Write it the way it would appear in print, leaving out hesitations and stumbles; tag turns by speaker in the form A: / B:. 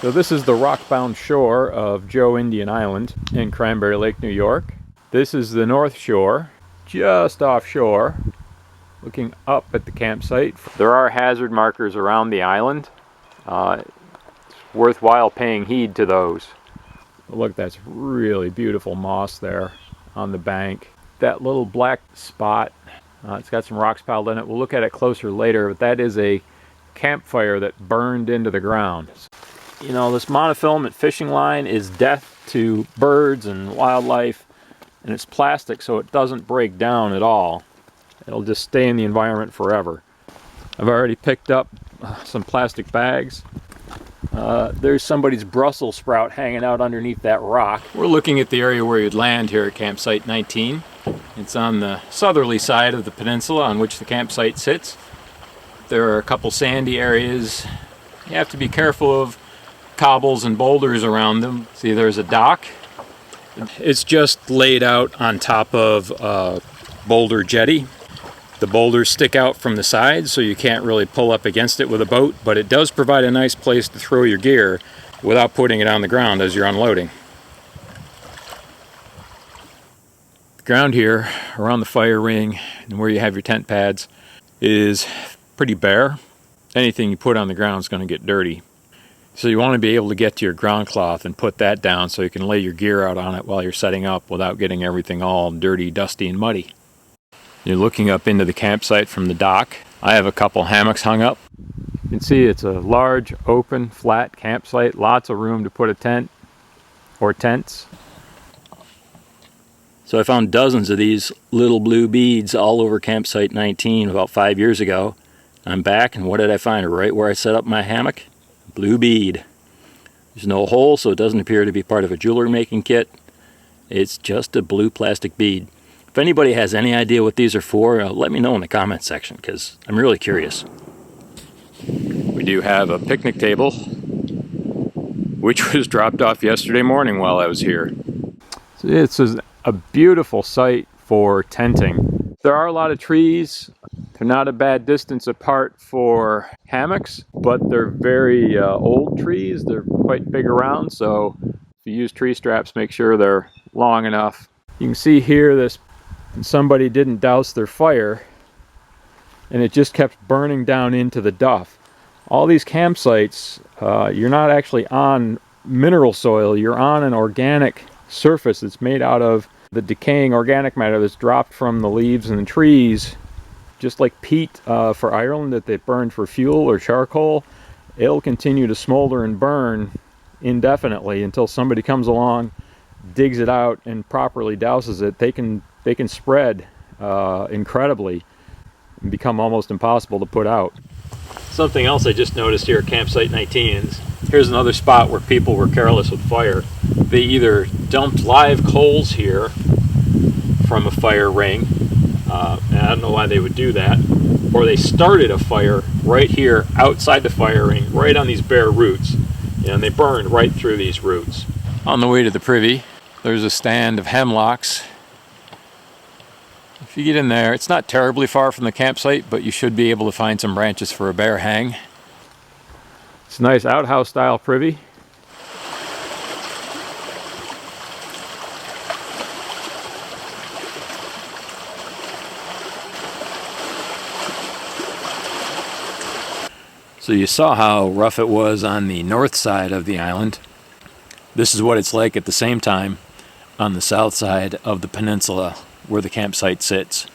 A: So this is the rock-bound shore of Joe Indian Island in Cranberry Lake, New York. This is the north shore, just offshore, looking up at the campsite. There are hazard markers around the island. It's worthwhile paying heed to those. Look, that's really beautiful moss there on the bank. That little black spot, it's got some rocks piled in it. We'll look at it closer later, but that is a campfire that burned into the ground. You know, this monofilament fishing line is death to birds and wildlife, and it's plastic, so it doesn't break down at all. It'll just stay in the environment forever. I've already picked up some plastic bags. There's somebody's Brussels sprout hanging out underneath that rock. We're looking at the area where you'd land here at campsite 19. It's on the southerly side of the peninsula on which the campsite sits. There are a couple sandy areas. You have to be careful of cobbles and boulders around them. See, there's a dock. It's just laid out on top of a boulder jetty. The boulders stick out from the sides, so you can't really pull up against it with a boat, but it does provide a nice place to throw your gear without putting it on the ground as you're unloading. The ground here around the fire ring and where you have your tent pads is pretty bare. Anything you put on the ground is going to get dirty. So you want to be able to get to your ground cloth and put that down so you can lay your gear out on it while you're setting up without getting everything all dirty, dusty, and muddy. You're looking up into the campsite from the dock. I have a couple hammocks hung up. You can see it's a large, open, flat campsite. Lots of room to put a tent or tents.
B: So I found dozens of these little blue beads all over campsite 19 about 5 years ago. I'm back, and what did I find? Right where I set up my hammock? Blue bead. There's no hole, so it doesn't appear to be part of a jewelry making kit. It's just a blue plastic bead. If anybody has any idea what these are for, let me know in the comments section, because I'm really curious.
A: We do have a picnic table, which was dropped off yesterday morning while I was here. So it's a beautiful site for tenting. There are a lot of trees. They're not a bad distance apart for hammocks, but they're very old trees. They're quite big around, so if you use tree straps, make sure they're long enough. You can see here somebody didn't douse their fire, and it just kept burning down into the duff. All these campsites, you're not actually on mineral soil, you're on an organic surface that's made out of the decaying organic matter that's dropped from the leaves and the trees. Just like peat for Ireland that they burned for fuel or charcoal, it'll continue to smolder and burn indefinitely until somebody comes along, digs it out, and properly douses it. They can spread incredibly and become almost impossible to put out.
B: Something else I just noticed here at campsite 19 is here's another spot where people were careless with fire. They either dumped live coals here from a fire ring, and I don't know why they would do that, or they started a fire right here outside the fire ring, right on these bare roots, and they burned right through these roots.
A: On the way to the privy, there's a stand of hemlocks. If you get in there, it's not terribly far from the campsite, but you should be able to find some branches for a bear hang. It's a nice outhouse style privy. So you saw how rough it was on the north side of the island. This is what it's like at the same time on the south side of the peninsula where the campsite sits.